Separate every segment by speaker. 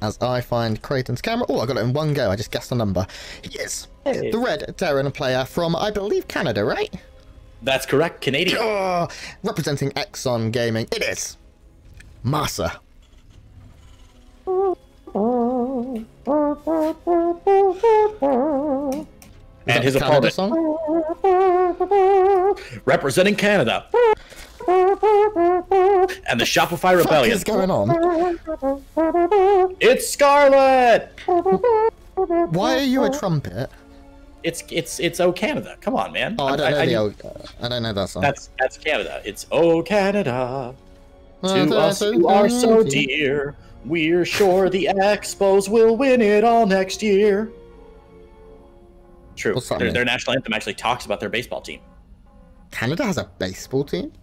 Speaker 1: as I find Creighton's camera. Oh, I got it in one go. I just guessed the number. He is the red Terran player from, I believe, Canada, right?
Speaker 2: That's correct. Canadian.
Speaker 1: Oh, representing Exxon Gaming. It is MaSa.
Speaker 2: And his opponent,
Speaker 1: song?
Speaker 2: representing Canada, and the Shopify Rebellion.
Speaker 1: What is going on?
Speaker 2: It's Scarlett.
Speaker 1: Why are you a trumpet?
Speaker 2: It's Oh Canada. Come on, man.
Speaker 1: Oh, I don't know that song.
Speaker 2: That's Canada. It's Oh Canada. To us you are so dear. We're sure the Expos will win it all next year. True. Their national anthem actually talks about their baseball team.
Speaker 1: Canada has a baseball team?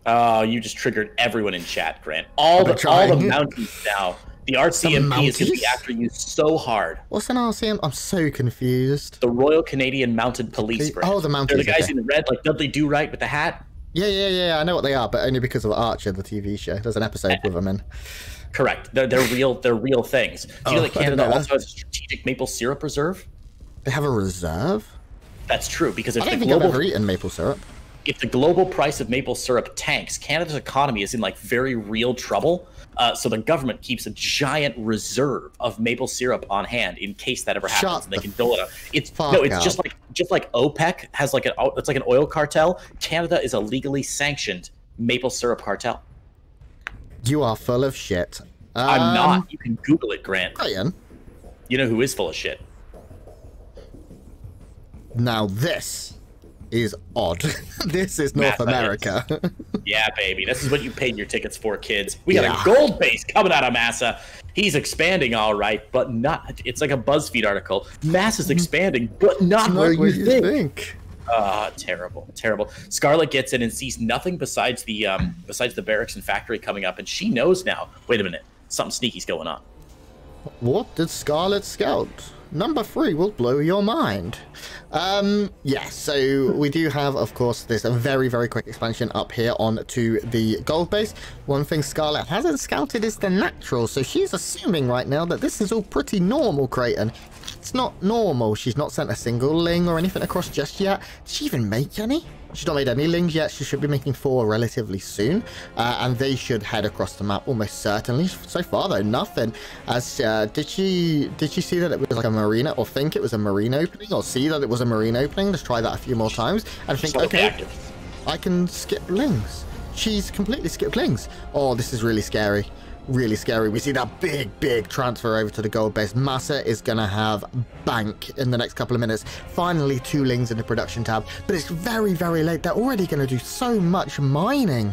Speaker 2: Oh, you just triggered everyone in chat, Grant. All the Mounties now. The RCMP is going to be after you so hard.
Speaker 1: What's an RCMP? I'm so confused.
Speaker 2: The Royal Canadian Mounted Police, Grant.
Speaker 1: Oh, the Mounties.
Speaker 2: They're the guys in red, like Dudley Do-Right with the hat.
Speaker 1: Yeah. I know what they are, but only because of Archer, the TV show. There's an episode with them in.
Speaker 2: Correct. They're real things. Do you know that Canada also has a strategic maple syrup reserve?
Speaker 1: They have a reserve?
Speaker 2: That's true, because if
Speaker 1: I don't think I've ever eaten maple syrup.
Speaker 2: If the global price of maple syrup tanks, Canada's economy is in like very real trouble. So the government keeps a giant reserve of maple syrup on hand in case that ever happens, and they can dole it out. It's just like OPEC has like it's like an oil cartel. Canada is a legally sanctioned maple syrup cartel.
Speaker 1: You are full of shit.
Speaker 2: I'm not. You can Google it, Grant.
Speaker 1: Ryan.
Speaker 2: You know who is full of shit?
Speaker 1: Now this is odd. This is North America.
Speaker 2: Yeah, baby. This is what you paid your tickets for, kids. We got a gold base coming out of MaSa. He's expanding all right, but not. It's like a BuzzFeed article. MaSa's expanding, but not where you think. Terrible. Scarlett gets in and sees nothing besides the barracks and factory coming up, and she knows now. Wait a minute, something sneaky's going on.
Speaker 1: What did Scarlett scout? Number 3 will blow your mind. So we do have, of course, this very, very quick expansion up here onto the gold base. One thing Scarlett hasn't scouted is the natural, so she's assuming right now that this is all pretty normal, Creighton. It's not normal. She's not sent a single ling or anything across just yet. Did she even make any? She's not made any lings yet. She should be making 4 relatively soon, and they should head across the map almost certainly. So far, though, nothing. As did she see that it was like a marina, or think it was a marine opening, or see that it was a marine opening? Let's try that a few more times and think, okay, I can skip lings. She's completely skipped lings. Oh, this is really scary. Really scary. We see that big transfer over to the gold base. MaSa is going to have bank in the next couple of minutes. Finally, 2 lings in the production tab, but it's very, very late. They're already going to do so much mining.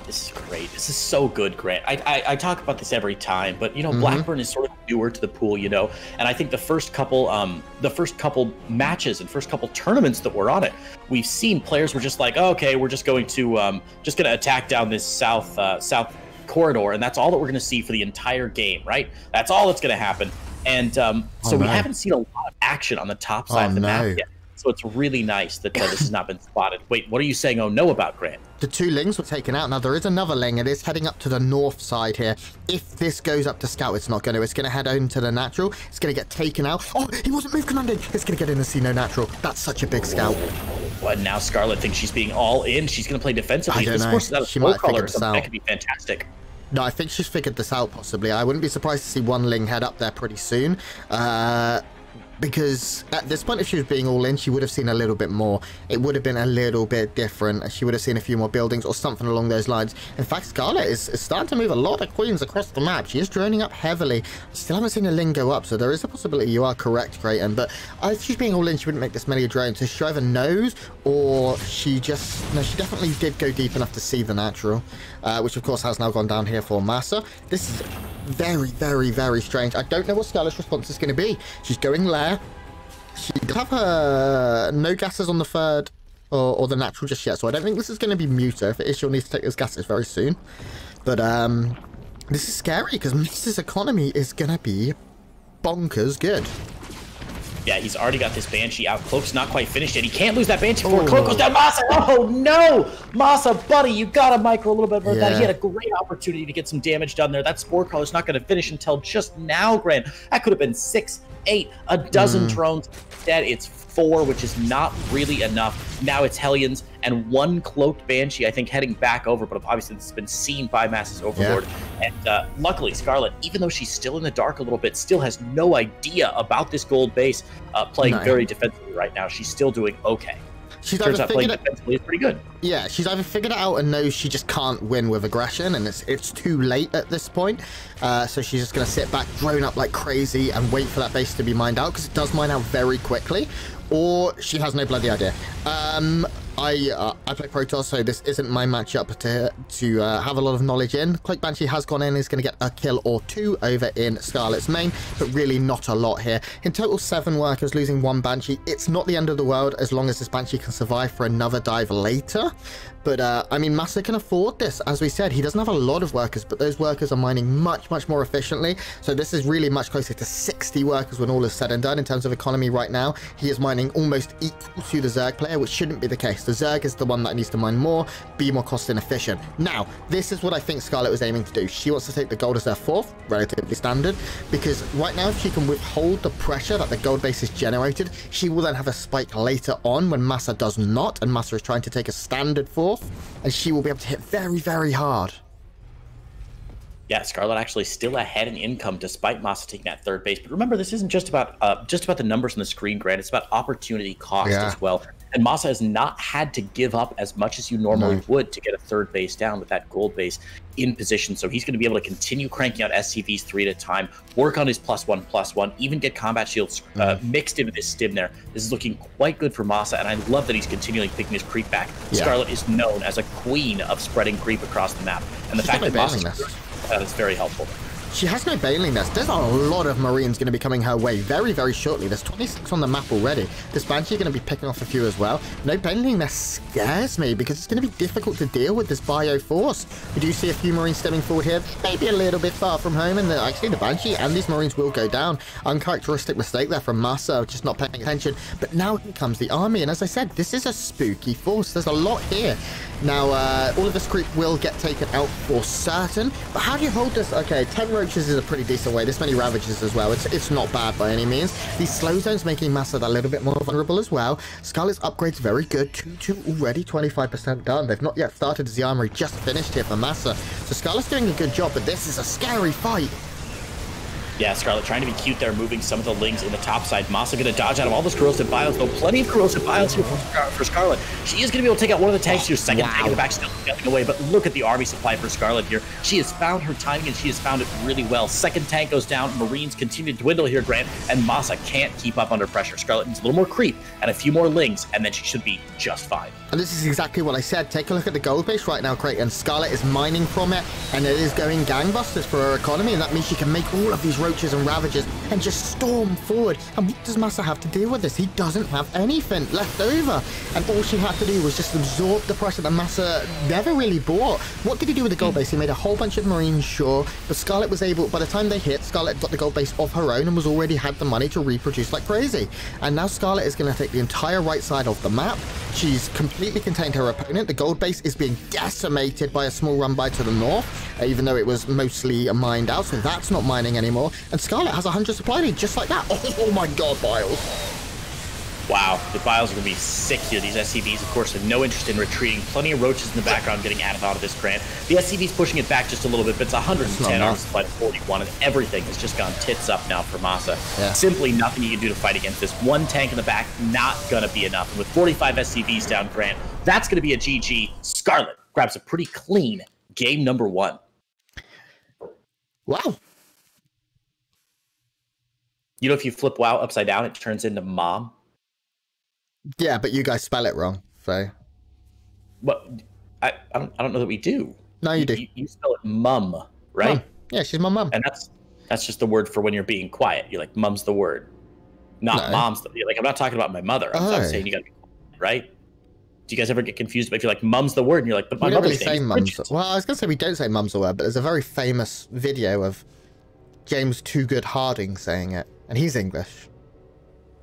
Speaker 2: This is great. This is so good, Grant. I talk about this every time, but, you know, Blackburn is sort of newer to the pool, you know, and I think the first couple matches and first couple tournaments that were on it, we've seen players were just like, oh, okay, we're just going to attack down this south corridor, and that's all that we're going to see for the entire game, right? That's all that's going to happen. And we haven't seen a lot of action on the top side of the map yet. So it's really nice that this has not been spotted. Wait, what are you saying oh no about, Grant?
Speaker 1: The 2 lings were taken out. Now there is another ling. It is heading up to the north side here. If this goes up to scout, it's not going to. It's going to head into the natural. It's going to get taken out. Oh, he wasn't move commanding. It's going to get in and see no natural. That's such a big scout.
Speaker 2: Well, now Scarlett thinks she's being all in. She's going to play defensively.
Speaker 1: I don't know. She might have figured this out.
Speaker 2: That could be fantastic.
Speaker 1: No, I think she's figured this out, possibly. I wouldn't be surprised to see 1 ling head up there pretty soon. Because at this point, if she was being all in, she would have seen a little bit more. It would have been a little bit different. She would have seen a few more buildings or something along those lines. In fact, Scarlett is starting to move a lot of queens across the map. She is droning up heavily. Still haven't seen a ling go up, so there is a possibility you are correct, Creighton. But if she's being all in, she wouldn't make this many drones. So she either knows, or she just... No, she definitely did go deep enough to see the natural, which of course has now gone down here for MaSa. This is very, very, very strange. I don't know what Scarlett's response is going to be. She's going lair. She does have her no gases on the 3rd or the natural just yet, so I don't think this is going to be Muta. If it is, she'll need to take those gases very soon. But this is scary because MaSa's economy is going to be bonkers good.
Speaker 2: Yeah, he's already got this Banshee out. Cloak's not quite finished yet. He can't lose that Banshee before Cloak goes down. MaSa! Oh, no! MaSa, buddy, you got to micro a little bit more than that. He had a great opportunity to get some damage done there. That Spore Crawler's not going to finish until just now, Grant. That could have been 6, 8, a dozen drones. Instead, it's 4, which is not really enough. Now it's Hellions and 1 cloaked Banshee, I think, heading back over, but obviously this has been seen by MaSa's Overlord. And luckily, Scarlett, even though she's still in the dark a little bit, still has no idea about this gold base, playing very defensively right now. She's still doing okay.
Speaker 1: She's
Speaker 2: Turns out playing defensively is pretty good.
Speaker 1: Yeah, she's either figured it out and knows she just can't win with aggression, and it's too late at this point. So she's just going to sit back, drone up like crazy, and wait for that base to be mined out, because it does mine out very quickly. Or she has no bloody idea. I play Protoss, so this isn't my matchup to have a lot of knowledge in. Cloak Banshee has gone in, is going to get a kill or 2 over in Scarlett's main, but really not a lot here. In total, 7 workers, losing 1 Banshee. It's not the end of the world as long as this Banshee can survive for another dive later. But, I mean, MaSa can afford this. As we said, he doesn't have a lot of workers, but those workers are mining much, much more efficiently. So this is really much closer to 60 workers when all is said and done in terms of economy right now. He is mining almost equal to the Zerg player, which shouldn't be the case. The Zerg is the one that needs to mine more, be more cost inefficient. Now, this is what I think Scarlett was aiming to do. She wants to take the gold as her 4th, relatively standard, because right now, if she can withhold the pressure that the gold base is generated, she will then have a spike later on when MaSa does not, and MaSa is trying to take a standard 4th, and she will be able to hit very, very hard.
Speaker 2: Yeah, Scarlett actually still ahead in income despite MaSa taking that 3rd base. But remember, this isn't just about the numbers on the screen, Grant. It's about opportunity cost as well. And MaSa has not had to give up as much as you normally would to get a 3rd base down with that gold base in position. So he's going to be able to continue cranking out SCVs 3 at a time, work on his +1/+1, even get combat shields mixed into this stim there. This is looking quite good for MaSa, and I love that he's continually picking his creep back. Scarlett is known as a queen of spreading creep across the map. And the fact that MaSa is very helpful.
Speaker 1: She has no bailing nest. There's a lot of Marines going to be coming her way very, very shortly. There's 26 on the map already. This Banshee going to be picking off a few as well. No bailing nest scares me because it's going to be difficult to deal with this bio force. We do see a few Marines stemming forward here, maybe a little bit far from home, and actually the Banshee and these Marines will go down. Uncharacteristic mistake there from MaSa, just not paying attention. But now here comes the army, and as I said, this is a spooky force. There's a lot here. Now, all of this creep will get taken out for certain, but how do you hold this? Okay, 10 roaches is a pretty decent way. This many ravages as well. It's not bad by any means. These slow zones making MaSa a little bit more vulnerable as well. Scarlett's upgrade's very good. 2-2 already, 25% done. They've not yet started as the armory just finished here for MaSa. So Scarlett's doing a good job, but this is a scary fight.
Speaker 2: Yeah, Scarlett trying to be cute there, moving some of the lings in the top side. MaSa going to dodge out of all those corrosive bios, though. Plenty of corrosive bios here for Scarlett. She is going to be able to take out one of the tanks here. Second tank in the back, still getting away. But look at the army supply for Scarlett here. She has found her timing, and she has found it really well. Second tank goes down. Marines continue to dwindle here, Grant, and MaSa can't keep up under pressure. Scarlett needs a little more creep and a few more lings, and then she should be just fine.
Speaker 1: And this is exactly what I said. Take a look at the gold base right now, Creighton. Scarlett is mining from it, and it is going gangbusters for her economy, and that means she can make all of these roaches and ravages and just storm forward. And what does MaSa have to deal with this? He doesn't have anything left over, and all she had to do was just absorb the pressure that MaSa never really bought. What did he do with the gold base? He made a whole bunch of Marines, sure, but Scarlett was able, by the time they hit, Scarlett got the gold base of her own and was already had the money to reproduce like crazy. And now Scarlett is going to take the entire right side of the map. She's completely contained her opponent. The gold base is being decimated by a small run by to the north, even though it was mostly mined out, so that's not mining anymore. And Scarlett has 100 supply lead just like that. Oh my god, Biles.
Speaker 2: Wow, the Biles are going to be sick here. These SCVs, of course, have no interest in retreating. Plenty of roaches in the background getting added onto this Grant. The SCV's pushing it back just a little bit, but it's 110 arms supply to 41, and everything has just gone tits up now for MaSa. Simply nothing you can do to fight against this. One tank in the back, not going to be enough. And with 45 SCVs down, Grant, that's going to be a GG. Scarlett grabs a pretty clean game number 1.
Speaker 1: Wow.
Speaker 2: You know, if you flip WoW upside down, it turns into mom.
Speaker 1: Yeah, but you guys spell it wrong, so.
Speaker 2: Well, I don't know that we do.
Speaker 1: No, you do.
Speaker 2: You spell it mum, right?
Speaker 1: Mum. Yeah, she's my mum.
Speaker 2: And that's just the word for when you're being quiet. You're like, mum's the word, not mom's. Like, I'm not talking about my mother. I'm saying you gotta be quiet, right? Do you guys ever get confused if you're like, mum's the word, and you're like, but my mother's name is Bridget.
Speaker 1: Well, I was gonna say we don't say mum's the word, but there's a very famous video of James Too Good Harding saying it, and he's English.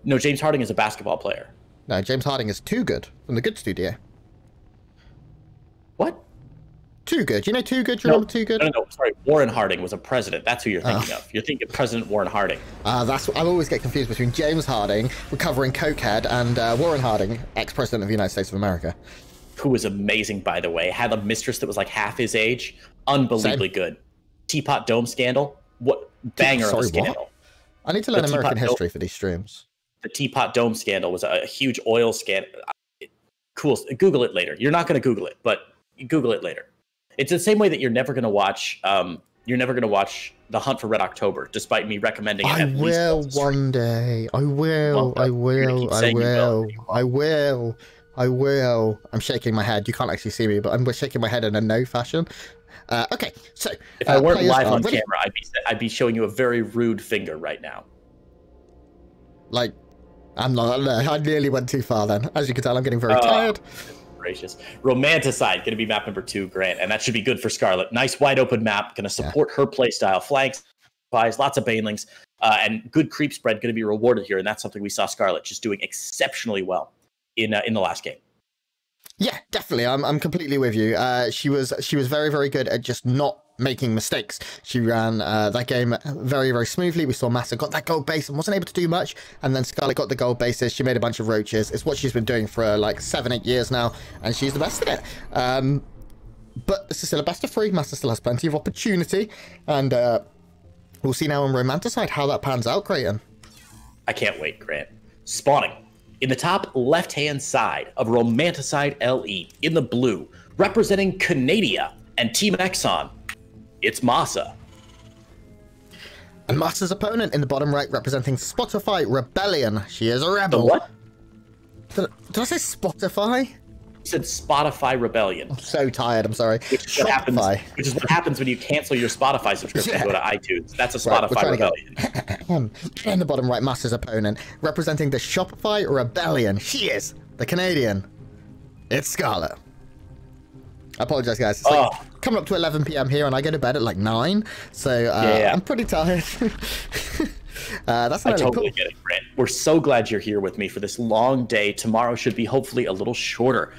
Speaker 2: No, James Harding is a basketball player.
Speaker 1: No, James Harding is Too Good from the Good Studio.
Speaker 2: What?
Speaker 1: Too Good. You know Too Good? Do you remember Too Good?
Speaker 2: No, sorry. Warren Harding was a president. That's who you're thinking of. You're thinking of President Warren Harding.
Speaker 1: That's I always get confused between James Harding, recovering cokehead, and Warren Harding, ex-president of the United States of America.
Speaker 2: Who was amazing, by the way. Had a mistress that was like half his age. Unbelievably good. Teapot Dome scandal. What banger of a scandal.
Speaker 1: What? I need to learn American history for these streams.
Speaker 2: The Teapot Dome scandal was a huge oil scandal. Cool. Google it later. You're not going to Google it, but Google it later. It's the same way that you're never going to watch. You're never going to watch The Hunt for Red October, despite me recommending it.
Speaker 1: I will one day. I will. I will. I will. I will. I will. I'm shaking my head. You can't actually see me, but I'm shaking my head in a no fashion. Okay, so
Speaker 2: if I weren't live on camera, I'd be showing you a very rude finger right now.
Speaker 1: Like, I'm not. I nearly went too far then. As you can tell, I'm getting very tired.
Speaker 2: Gracious. Romanticide going to be map number 2, Grant, and that should be good for Scarlett. Nice wide open map, going to support her playstyle. Flanks, buys, lots of banelings, and good creep spread going to be rewarded here, and that's something we saw Scarlett just doing exceptionally well in the last game.
Speaker 1: Yeah, definitely. I'm completely with you. She was very, very good at just not making mistakes. She ran that game very, very smoothly. We saw MaSa got that gold base and wasn't able to do much, and then Scarlett got the gold bases. She made a bunch of roaches. It's what she's been doing for like 7-8 years now, and she's the best at it. But this is still a best of 3. MaSa still has plenty of opportunity, and we'll see now on Romanticide how that pans out, Creighton.
Speaker 2: I can't wait, Grant. Spawning in the top left-hand side of Romanticide LE, in the blue, representing Canada and Team Exxon, it's MaSa.
Speaker 1: And MaSa's opponent in the bottom right, representing Spotify Rebellion. She is a rebel.
Speaker 2: The what?
Speaker 1: Did I say Spotify?
Speaker 2: You said Spotify Rebellion.
Speaker 1: I'm so tired, I'm sorry.
Speaker 2: Which is what happens when you cancel your Spotify subscription and go to iTunes. That's a Spotify Rebellion.
Speaker 1: In the bottom right, MaSa's opponent, representing the Shopify Rebellion. She is the Canadian. It's Scarlett. I apologize, guys. It's like coming up to 11 p.m. here, and I go to bed at like 9, so I'm pretty tired. That's
Speaker 2: I totally get it, Grant. We're so glad you're here with me for this long day. Tomorrow should be hopefully a little shorter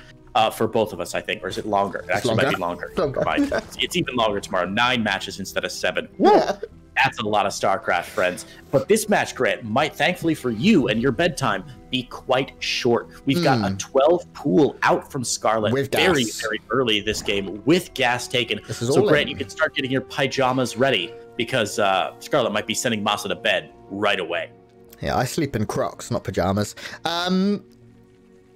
Speaker 2: for both of us, I think. Or is it longer? It actually might be longer. It's even longer tomorrow. 9 matches instead of 7.
Speaker 1: Yeah.
Speaker 2: That's a lot of StarCraft, friends. But this match, Grant, might, thankfully for you and your bedtime, be quite short. We've got a 12 pool out from Scarlett
Speaker 1: with
Speaker 2: very,
Speaker 1: gas.
Speaker 2: very early this game with gas taken. So, Grant, you can start getting your pajamas ready because Scarlett might be sending MaSa to bed right away.
Speaker 1: Yeah, I sleep in Crocs, not pajamas.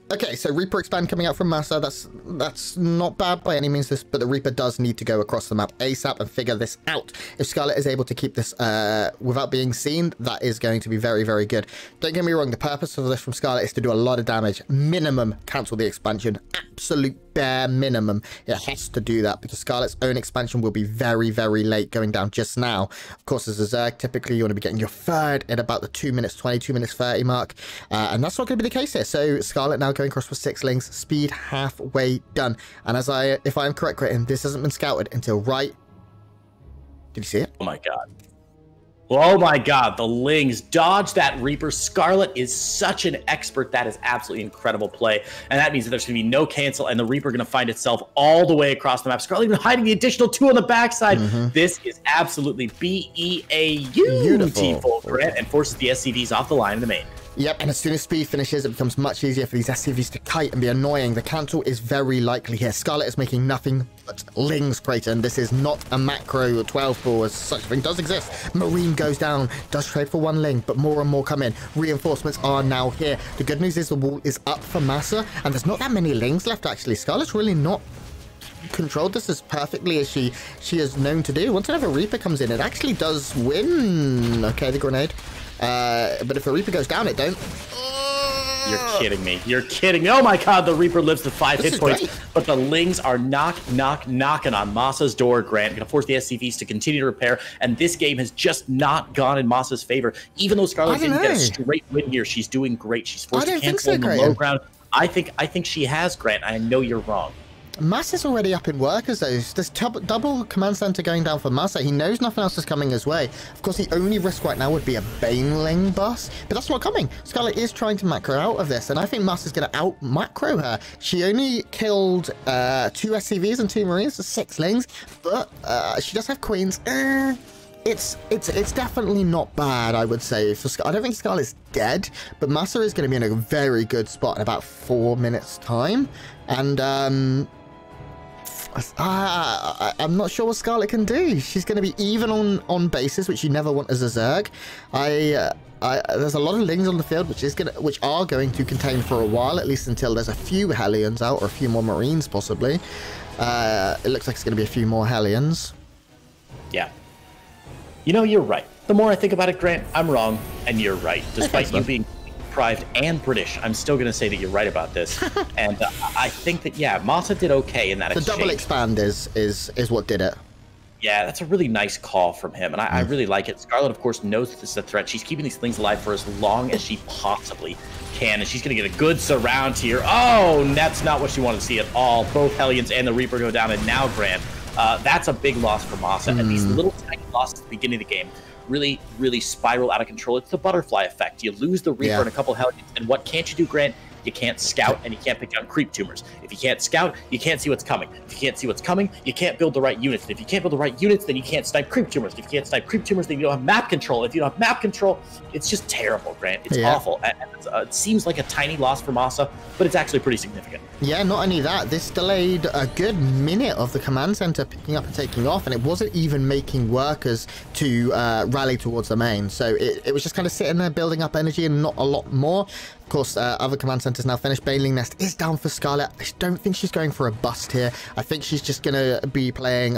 Speaker 1: Okay, so Reaper expand coming out from MaSa. That's not bad by any means, but the Reaper does need to go across the map ASAP and figure this out. If Scarlett is able to keep this without being seen, that is going to be very, very good. Don't get me wrong, the purpose of this from Scarlett is to do a lot of damage. Minimum, cancel the expansion. Absolute bare minimum. It has to do that because Scarlett's own expansion will be very, very late going down just now. Of course, as a Zerg, typically you want to be getting your third at about the 2 minutes 20, 2 minutes 30 mark. And that's not going to be the case here. So Scarlett now going across for 6 links, speed halfway done. And if I'm correct, this hasn't been scouted until right. Did you see it?
Speaker 2: Oh my god. Oh my god, the Lings dodge that Reaper. Scarlett is such an expert. That is absolutely incredible play. And that means that there's going to be no cancel, and the Reaper going to find itself all the way across the map. Scarlett even hiding the additional 2 on the backside. This is absolutely beautiful, Grant, and forces the SCVs off the line in the main.
Speaker 1: Yep, and as soon as speed finishes, it becomes much easier for these SCVs to kite and be annoying. The cancel is very likely here. Scarlett is making nothing but Lings, Creighton. This is not a macro 12 ball, as such a thing does exist. Marine goes down, does trade for 1 Ling, but more and more come in. Reinforcements are now here. The good news is the wall is up for MaSa, and there's not that many Lings left, actually. Scarlett's really not controlled this as perfectly as she is known to do. Once another Reaper comes in, it actually does win. Okay, the grenade. But if the Reaper goes down, it don't.
Speaker 2: You're kidding me. You're kidding me. Oh my god, the Reaper lives to 5 hit points. Great. But the Lings are knocking on MaSa's door, Grant. Going to force the SCVs to continue to repair. And this game has just not gone in MaSa's favor. Even though Scarlett didn't get a straight win here, she's doing great. She's forced to cancel in the low ground. I think she has, Grant. I know you're wrong.
Speaker 1: MaSa's already up in workers though. There's double command center going down for MaSa. He knows nothing else is coming his way. Of course, the only risk right now would be a Baneling bus, but that's not coming. Scarlett is trying to macro out of this, and I think MaSa's going to out macro her. She only killed 2 SCVs and 2 Marines, so 6 lings, but she does have queens. It's definitely not bad, I would say. I don't think Scarlett's dead, but MaSa is going to be in a very good spot in about 4 minutes' time, and I'm not sure what Scarlett can do. She's going to be even on bases, which you never want as a Zerg. There's a lot of lings on the field, which are going to contain for a while, at least until there's a few Hellions out, or a few more Marines, possibly. It looks like it's going to be a few more Hellions.
Speaker 2: Yeah. You know, you're right. The more I think about it, Grant, I'm wrong, and you're right. Despite you being deprived and British, I'm still going to say that you're right about this. And I think that, yeah, MaSa did okay in that exchange.
Speaker 1: The double expand is what did it.
Speaker 2: Yeah, that's a really nice call from him, and I really like it. Scarlett, of course, knows that this is a threat. She's keeping these things alive for as long as she possibly can, and she's going to get a good surround here. Oh, that's not what she wanted to see at all. Both Hellions and the Reaper go down, and now, Grant, that's a big loss for MaSa, and these little tiny losses at the beginning of the game really, really spiral out of control. It's the butterfly effect. You lose the Reaper and a couple Hellions, and what can't you do, Grant? You can't scout, and you can't pick down creep tumors. If you can't scout, you can't see what's coming. If you can't see what's coming, you can't build the right units. And if you can't build the right units, then you can't snipe creep tumors. If you can't snipe creep tumors, then you don't have map control. If you don't have map control, it's just terrible, Grant. It's awful. And it seems like a tiny loss for MaSa, but it's actually pretty significant.
Speaker 1: Yeah, not only that, this delayed a good minute of the command center picking up and taking off, and it wasn't even making workers to rally towards the main. So it was just kind of sitting there building up energy and not a lot more. Of course, other command centers now finished. Baneling Nest is down for Scarlett. I don't think she's going for a bust here. I think she's just going to be playing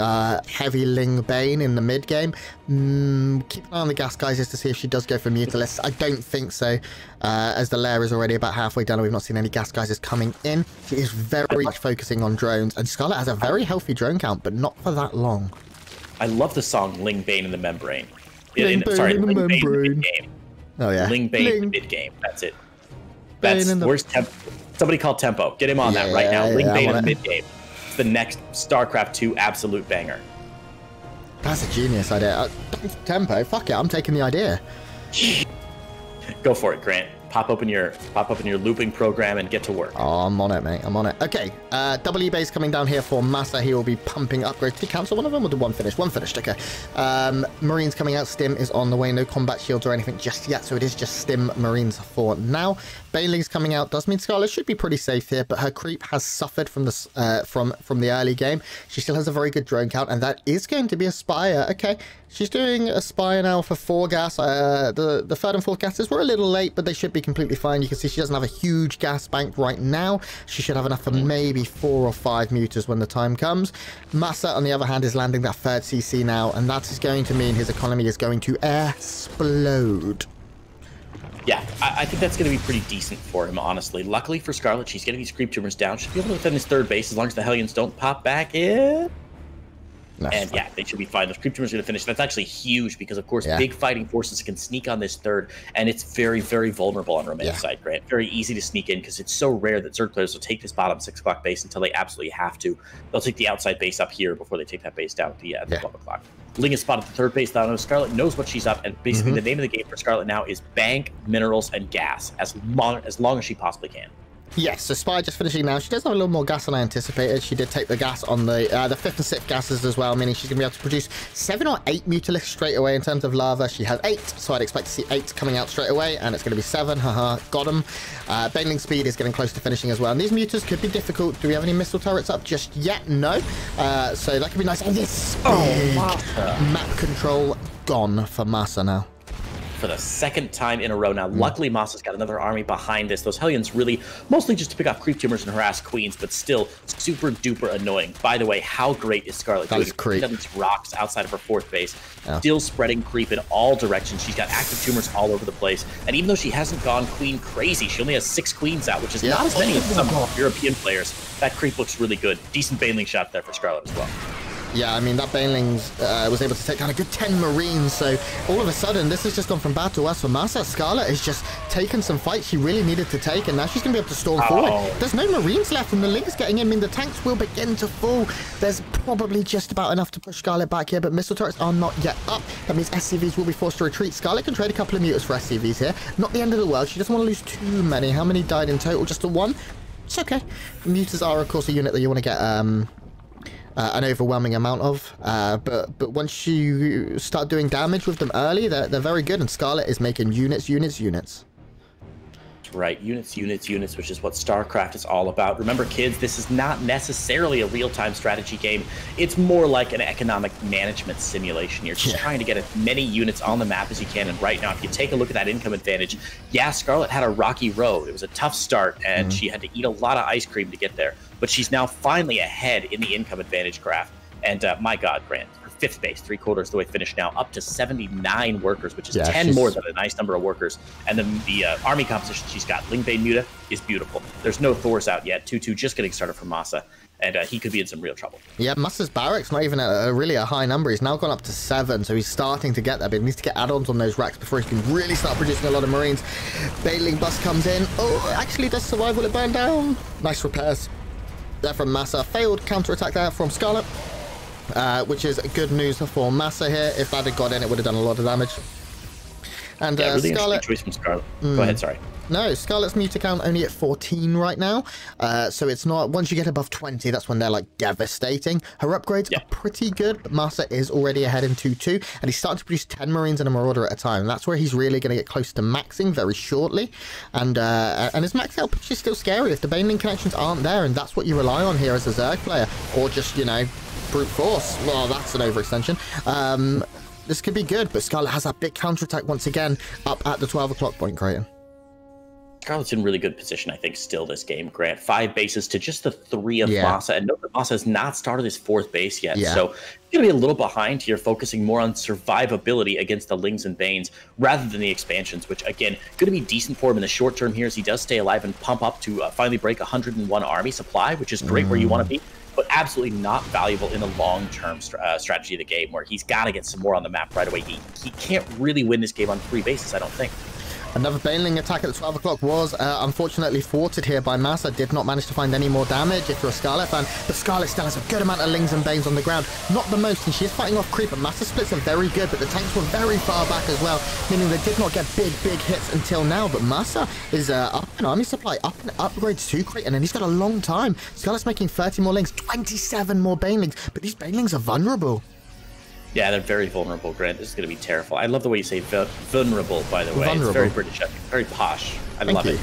Speaker 1: heavy Ling Bane in the mid game. Keep an eye on the gas geysers to see if she does go for Mutalisk. I don't think so, as the lair is already about halfway done and we've not seen any gas geysers coming in. She is very much focusing on drones, and Scarlett has a very healthy drone count, but not for that long.
Speaker 2: I love the song Ling Bane in the Membrane.
Speaker 1: Ling Bane in the Membrane.
Speaker 2: Oh, yeah. Ling Bane in the mid game. That's it. Where's Tempo? Somebody call Tempo. Get him on that right now. Ling Bane in the mid game. It's the next StarCraft 2 absolute banger.
Speaker 1: That's a genius idea. Tempo, fuck it, I'm taking the idea.
Speaker 2: Go for it, Grant. Pop open your looping program and get to work.
Speaker 1: Oh, I'm on it, mate. I'm on it. Okay, double base coming down here for MaSa. He will be pumping upgrades. Did he cancel one of them or did one finish? One finished, okay. Marines coming out. Stim is on the way. No combat shields or anything just yet, so it is just Stim Marines for now. Baneling's coming out. Does mean Scarlett should be pretty safe here, but her creep has suffered from the from the early game. She still has a very good drone count, and that is going to be a Spire. Okay, she's doing a Spire now for 4 gas. The third and fourth gases were a little late, but they should be completely fine. You can see she doesn't have a huge gas bank right now. She should have enough for maybe 4 or 5 muters when the time comes. MaSa, on the other hand, is landing that 3rd CC now, and that is going to mean his economy is going to explode.
Speaker 2: Yeah, I think that's going to be pretty decent for him, honestly. Luckily for Scarlett, she's getting these creep tumors down. She'll be able to defend his 3rd base as long as the Hellions don't pop back in. And yeah, they should be fine. Those creep tumors are going to finish. That's actually huge because, of course, big fighting forces can sneak on this 3rd, and it's very, very vulnerable on Roman's side, Grant. Very easy to sneak in because it's so rare that Zerg players will take this bottom 6 o'clock base until they absolutely have to. They'll take the outside base up here before they take that base down at the 12 o'clock. Ling is spotted at the 3rd base down. Scarlett knows what she's up, and basically the name of the game for Scarlett now is bank, minerals, and gas as long as she possibly can.
Speaker 1: Yes, so Spire just finishing now. She does have a little more gas than I anticipated. She did take the gas on the 5th and 6th gases as well, meaning she's going to be able to produce 7 or 8 Mutalisks straight away in terms of lava. She has 8, so I'd expect to see 8 coming out straight away, and it's going to be 7. Haha, got them. Baneling speed is getting close to finishing as well, and these muters could be difficult. Do we have any missile turrets up just yet? No. So that could be nice. And this big map control gone for MaSa now.
Speaker 2: For the 2nd time in a row now. Luckily, MaSa's got another army behind this. Those Hellions really, mostly just to pick off creep tumors and harass queens, but still super duper annoying. By the way, how great is Scarlett doing? She's got these rocks outside of her 4th base, still spreading creep in all directions. She's got active tumors all over the place. And even though she hasn't gone queen crazy, she only has 6 queens out, which is not as many as some European players. That creep looks really good. Decent Baneling shot there for Scarlett as well.
Speaker 1: Yeah, I mean, that Baneling was able to take down a good 10 Marines, so all of a sudden, this has just gone from bad to worse for MaSa. Scarlett is just taken some fights she really needed to take, and now she's going to be able to storm forward. There's no Marines left, and the Lings getting in. I mean, the tanks will begin to fall. There's probably just about enough to push Scarlett back here, but missile turrets are not yet up. That means SCVs will be forced to retreat. Scarlett can trade a couple of mutas for SCVs here. Not the end of the world. She doesn't want to lose too many. How many died in total? Just the one? It's okay. Mutas are, of course, a unit that you want to get an overwhelming amount of, but once you start doing damage with them early, they're very good, and Scarlett is making units.
Speaker 2: Right, units, which is what StarCraft is all about. Remember, kids, this is not necessarily a real-time strategy game. It's more like an economic management simulation. You're just trying to get as many units on the map as you can, and right now, if you take a look at that income advantage, yeah, Scarlett had a rocky road. It was a tough start, and she had to eat a lot of ice cream to get there, but she's now finally ahead in the income advantage graph. And my God, Grant, her 5th base, 3/4 of the way finished now, up to 79 workers, which is 10 more than a nice number of workers. And then the army composition she's got, Lingbane Muta, is beautiful. There's no Thors out yet. 2-2 just getting started from MaSa, and he could be in some real trouble. Yeah,
Speaker 1: MaSa's barracks not even really a high number. He's now gone up to 7, so he's starting to get there, but he needs to get add-ons on those racks before he can really start producing a lot of Marines. Battling bus comes in. Oh, actually does survive. Will it burn down? Nice repairs there from MaSa. Failed counter-attack there from Scarlett. Which is good news for MaSa here. If that had got in, it would have done a lot of damage. And
Speaker 2: yeah, really
Speaker 1: Scarlett,
Speaker 2: choice from Scarlett. Go ahead, sorry.
Speaker 1: No, Scarlett's muta count only at 14 right now. So it's not, once you get above 20, that's when they're like devastating. Her upgrades are pretty good, but MaSa is already ahead in 2-2, and he's starting to produce 10 Marines and a Marauder at a time. That's where he's really going to get close to maxing very shortly. And his max out push is still scary if the Baneling connections aren't there, and that's what you rely on here as a Zerg player, or just, you know, brute force. Well, that's an overextension. This could be good, but Scarlett has that big counterattack once again up at the 12 o'clock point, Creighton.
Speaker 2: Scarlett's in really good position, I think, still this game, Grant. 5 bases to just the 3 of MaSa, and note that MaSa has not started his 4th base yet, so you're going to be a little behind here, focusing more on survivability against the Lings and Banes rather than the expansions, which, again, going to be decent for him in the short term here as he does stay alive and pump up to finally break 101 army supply, which is great where you want to be, but absolutely not valuable in the long-term strategy of the game, where he's got to get some more on the map right away. He can't really win this game on 3 bases, I don't think.
Speaker 1: Another Baneling attack at the 12 o'clock was unfortunately thwarted here by MaSa. Did not manage to find any more damage if you're a Scarlett fan, but Scarlett still has a good amount of Lings and Banes on the ground. Not the most, and she is fighting off creep, but MaSa splits are very good, but the tanks were very far back as well, meaning they did not get big hits until now, but MaSa is up in army supply, up in upgrades to Creighton, and he's got a long time. Scarlett's making 30 more Lings, 27 more Banelings, but these Banelings are vulnerable.
Speaker 2: Yeah, they're very vulnerable, Grant. This is going to be terrible. I love the way you say vulnerable, by the way. Vulnerable. It's very British, very posh. I love it.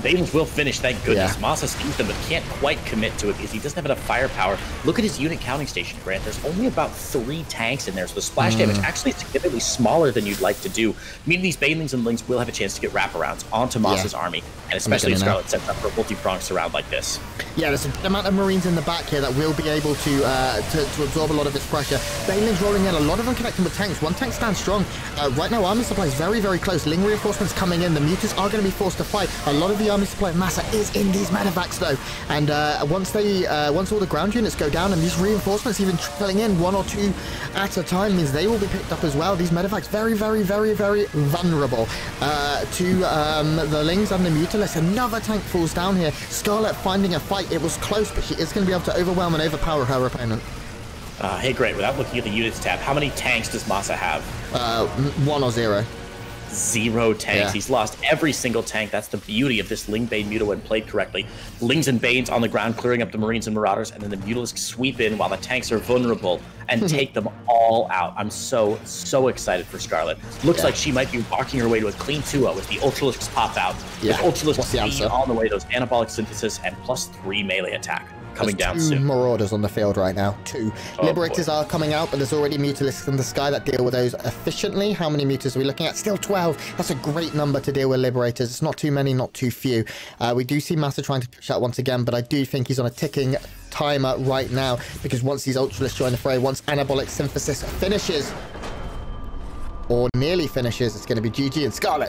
Speaker 2: Banelings will finish, thank goodness. MaSa sees them, but can't quite commit to it because he doesn't have enough firepower. Look at his unit counting station, Grant. There's only about 3 tanks in there, so the splash damage actually is significantly smaller than you'd like to do, meaning these Banelings and Lings will have a chance to get wraparounds onto MaSa's army, and especially if Scarlett sets up for a multi-pronged surround like this. Yeah,
Speaker 1: there's a good amount of Marines in the back here that will be able to absorb a lot of this pressure. Banelings rolling in, a lot of them connecting with tanks. One tank stands strong. Right now, army supply is very, very close. Ling reinforcements coming in. The mutas are going to be forced to fight. A lot of the army supply of MaSa is in these medevacs though, and once all the ground units go down and these reinforcements even trickling in 1 or 2 at a time, means they will be picked up as well. These medevacs very, very, very, very vulnerable to the Lings and the Mutalists. Another tank falls down here. Scarlett finding a fight. It was close, but she is going to be able to overwhelm and overpower her opponent.
Speaker 2: Hey, great. Without looking at the units tab, how many tanks does MaSa have?
Speaker 1: 1 or 0.
Speaker 2: 0 tanks. He's lost every single tank. That's the beauty of this Lingbane Muta when played correctly. Lings and Banes on the ground, clearing up the Marines and Marauders, and then the Mutalisks sweep in while the tanks are vulnerable and take them all out. I'm so excited for Scarlett. Looks like she might be walking her way to a clean 2-0 if the Ultralisks pop out. With Ultralisks on the way, those anabolic synthesis and +3 melee attack. Coming down soon.
Speaker 1: 2 Marauders on the field right now. 2. Liberators are coming out, but there's already Mutalisks in the sky that deal with those efficiently. How many Mutas are we looking at? Still 12. That's a great number to deal with Liberators. It's not too many, not too few. We do see MaSa trying to push out once again, but I do think he's on a ticking timer right now, because once these Ultralisks join the fray, once anabolic synthesis finishes, or nearly finishes, it's going to be GG and Scarlett.